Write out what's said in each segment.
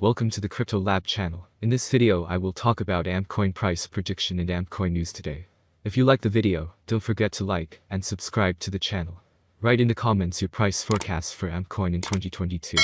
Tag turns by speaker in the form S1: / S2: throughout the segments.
S1: Welcome to the Crypto Lab channel. In this video I will talk about AMP coin price prediction and AMP coin news today. If you like the video, don't forget to like and subscribe to the channel. Write in the comments your price forecast for AMP coin in 2022.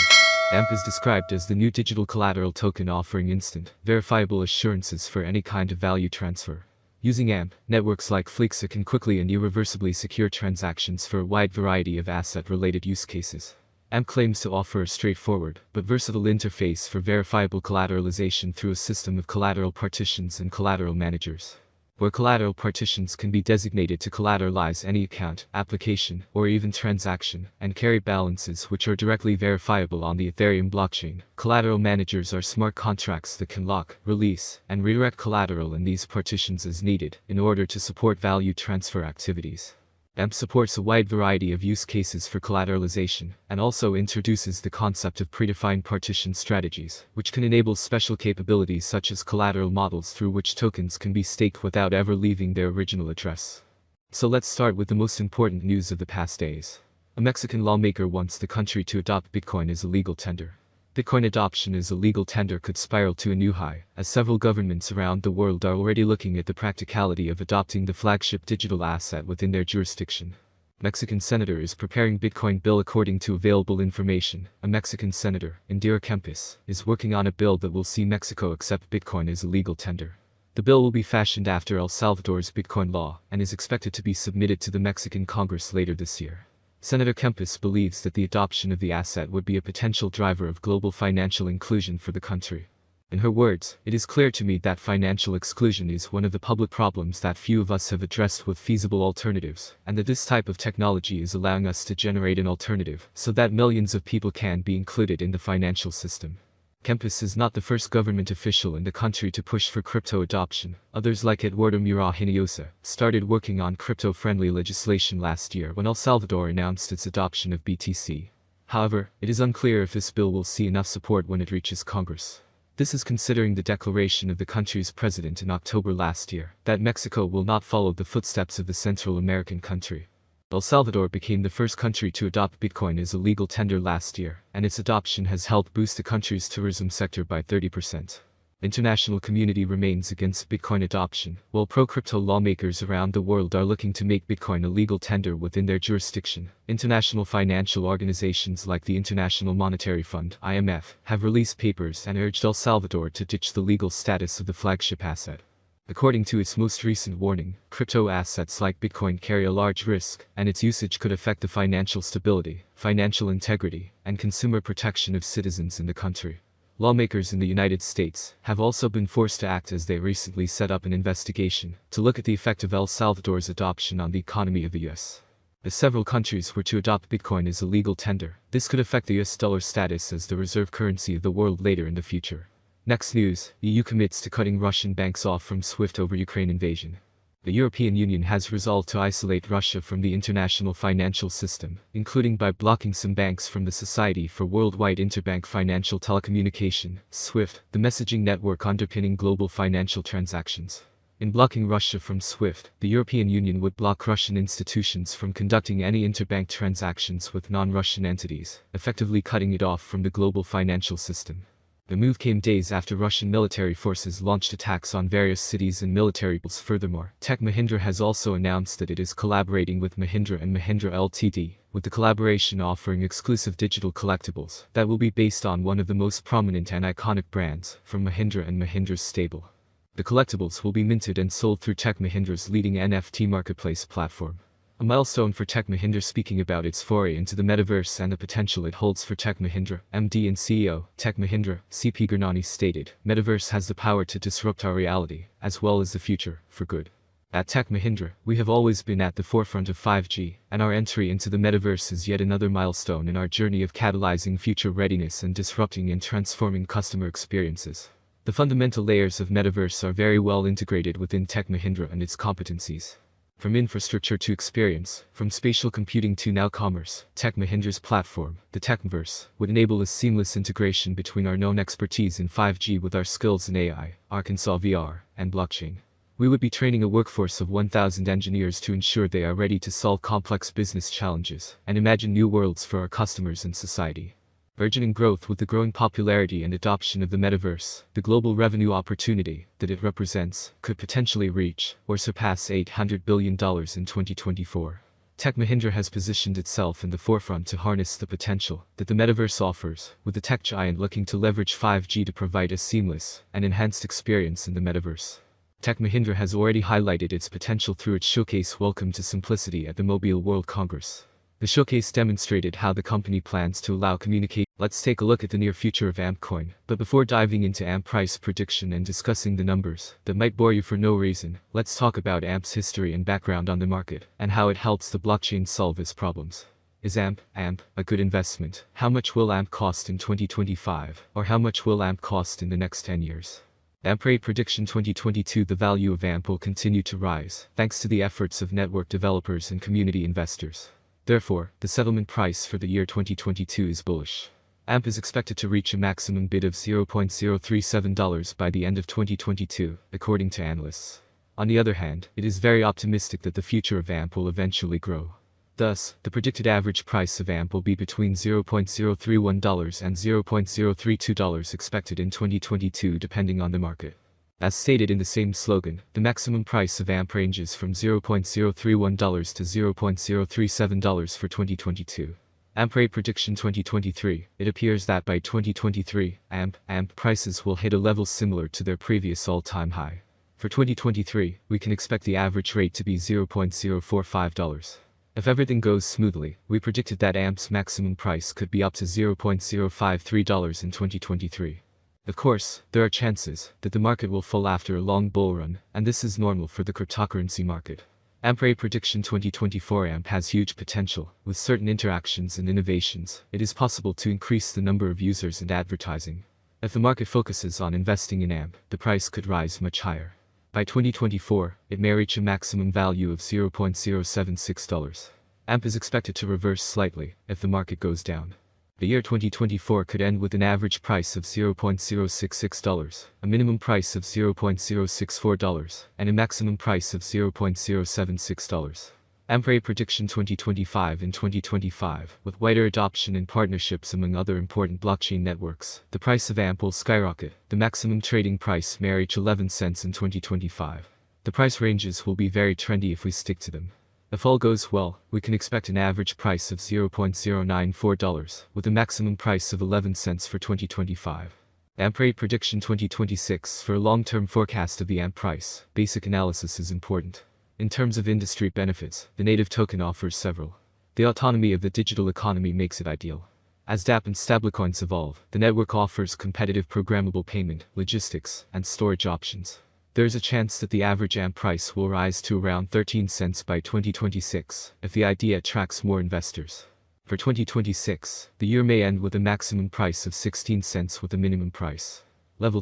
S1: AMP is described as the new digital collateral token offering instant, verifiable assurances for any kind of value transfer. Using AMP, networks like Flexa can quickly and irreversibly secure transactions for a wide variety of asset-related use cases. AMP claims to offer a straightforward but versatile interface for verifiable collateralization through a system of collateral partitions and collateral managers, where collateral partitions can be designated to collateralize any account, application, or even transaction, and carry balances which are directly verifiable on the Ethereum blockchain. Collateral managers are smart contracts that can lock, release, and redirect collateral in these partitions as needed in order to support value transfer activities. AMP supports a wide variety of use cases for collateralization, and also introduces the concept of predefined partition strategies, which can enable special capabilities such as collateral models through which tokens can be staked without ever leaving their original address. So let's start with the most important news of the past days. A Mexican lawmaker wants the country to adopt Bitcoin as a legal tender. Bitcoin adoption as a legal tender could spiral to a new high, as several governments around the world are already looking at the practicality of adopting the flagship digital asset within their jurisdiction. Mexican senator is preparing Bitcoin bill. According to available information, a Mexican senator, Indira Kempis, is working on a bill that will see Mexico accept Bitcoin as a legal tender. The bill will be fashioned after El Salvador's Bitcoin law and is expected to be submitted to the Mexican Congress later this year. Senator Kempis believes that the adoption of the asset would be a potential driver of global financial inclusion for the country. In her words, "It is clear to me that financial exclusion is one of the public problems that few of us have addressed with feasible alternatives, and that this type of technology is allowing us to generate an alternative so that millions of people can be included in the financial system." Kempis is not the first government official in the country to push for crypto adoption. Others like Eduardo Mura Hinojosa started working on crypto-friendly legislation last year when El Salvador announced its adoption of BTC. However, it is unclear if this bill will see enough support when it reaches Congress. This is considering the declaration of the country's president in October last year that Mexico will not follow the footsteps of the Central American country. El Salvador became the first country to adopt Bitcoin as a legal tender last year, and its adoption has helped boost the country's tourism sector by 30%. The international community remains against Bitcoin adoption, while pro-crypto lawmakers around the world are looking to make Bitcoin a legal tender within their jurisdiction. International financial organizations like the International Monetary Fund (IMF) have released papers and urged El Salvador to ditch the legal status of the flagship asset. According to its most recent warning, crypto assets like Bitcoin carry a large risk, and its usage could affect the financial stability, financial integrity, and consumer protection of citizens in the country. Lawmakers in the United States have also been forced to act as they recently set up an investigation to look at the effect of El Salvador's adoption on the economy of the US. As several countries were to adopt Bitcoin as a legal tender, this could affect the US dollar status as the reserve currency of the world later in the future. Next news, EU commits to cutting Russian banks off from SWIFT over Ukraine invasion. The European Union has resolved to isolate Russia from the international financial system, including by blocking some banks from the Society for Worldwide Interbank Financial Telecommunication, SWIFT, the messaging network underpinning global financial transactions. In blocking Russia from SWIFT, the European Union would block Russian institutions from conducting any interbank transactions with non-Russian entities, effectively cutting it off from the global financial system. The move came days after Russian military forces launched attacks on various cities and military bases. Furthermore, Tech Mahindra has also announced that it is collaborating with Mahindra and Mahindra Ltd, with the collaboration offering exclusive digital collectibles that will be based on one of the most prominent and iconic brands from Mahindra and Mahindra's stable. The collectibles will be minted and sold through Tech Mahindra's leading NFT marketplace platform. A milestone for Tech Mahindra. Speaking about its foray into the metaverse and the potential it holds for Tech Mahindra, MD and CEO, Tech Mahindra, CP Gurnani stated, "Metaverse has the power to disrupt our reality, as well as the future, for good." At Tech Mahindra, we have always been at the forefront of 5G, and our entry into the metaverse is yet another milestone in our journey of catalyzing future readiness and disrupting and transforming customer experiences. The fundamental layers of metaverse are very well integrated within Tech Mahindra and its competencies. From infrastructure to experience, from spatial computing to now commerce, Tech Mahindra's platform, the Techverse, would enable a seamless integration between our known expertise in 5G with our skills in AI, Arkansas VR, and blockchain. We would be training a workforce of 1,000 engineers to ensure they are ready to solve complex business challenges and imagine new worlds for our customers and society. Burgeoning growth. With the growing popularity and adoption of the metaverse, the global revenue opportunity that it represents could potentially reach or surpass $800 billion in 2024. Tech Mahindra has positioned itself in the forefront to harness the potential that the metaverse offers, with the tech giant looking to leverage 5G to provide a seamless and enhanced experience in the metaverse. Tech Mahindra has already highlighted its potential through its showcase Welcome to Simplicity at the Mobile World Congress. The showcase demonstrated how the company plans to allow communication. Let's take a look at the near future of AmpCoin. But before diving into AMP price prediction and discussing the numbers that might bore you for no reason, let's talk about AMP's history and background on the market, and how it helps the blockchain solve its problems. Is AMP a good investment? How much will AMP cost in 2025? Or how much will AMP cost in the next 10 years? AMP rate prediction 2022. The value of AMP will continue to rise, thanks to the efforts of network developers and community investors. Therefore, the settlement price for the year 2022 is bullish. AMP is expected to reach a maximum bid of $0.037 by the end of 2022, according to analysts. On the other hand, it is very optimistic that the future of AMP will eventually grow. Thus, the predicted average price of AMP will be between $0.031 and $0.032 expected in 2022 depending on the market. As stated in the same slogan, the maximum price of AMP ranges from $0.031 to $0.037 for 2022. AMP rate prediction 2023. It appears that by 2023, AMP prices will hit a level similar to their previous all-time high. For 2023, we can expect the average rate to be $0.045. If everything goes smoothly, we predicted that AMP's maximum price could be up to $0.053 in 2023. Of course, there are chances that the market will fall after a long bull run, and this is normal for the cryptocurrency market. AMP rate prediction 2024. AMP has huge potential. With certain interactions and innovations, it is possible to increase the number of users and advertising. If the market focuses on investing in AMP, the price could rise much higher. By 2024, it may reach a maximum value of $0.076. AMP is expected to reverse slightly if the market goes down. The year 2024 could end with an average price of $0.066, a minimum price of $0.064, and a maximum price of $0.076. AMP rate prediction 2025. In 2025, with wider adoption and partnerships among other important blockchain networks, the price of AMP will skyrocket. The maximum trading price may reach 11 cents in 2025. The price ranges will be very trendy if we stick to them. If all goes well, we can expect an average price of $0.094, with a maximum price of 11 cents for 2025. AMP rate prediction 2026. For a long-term forecast of the AMP price, basic analysis is important. In terms of industry benefits, the native token offers several. The autonomy of the digital economy makes it ideal. As dApp and stablecoins evolve, the network offers competitive programmable payment, logistics, and storage options. There is a chance that the average AMP price will rise to around 13 cents by 2026, if the idea attracts more investors. For 2026, the year may end with a maximum price of 16 cents with a minimum price. Level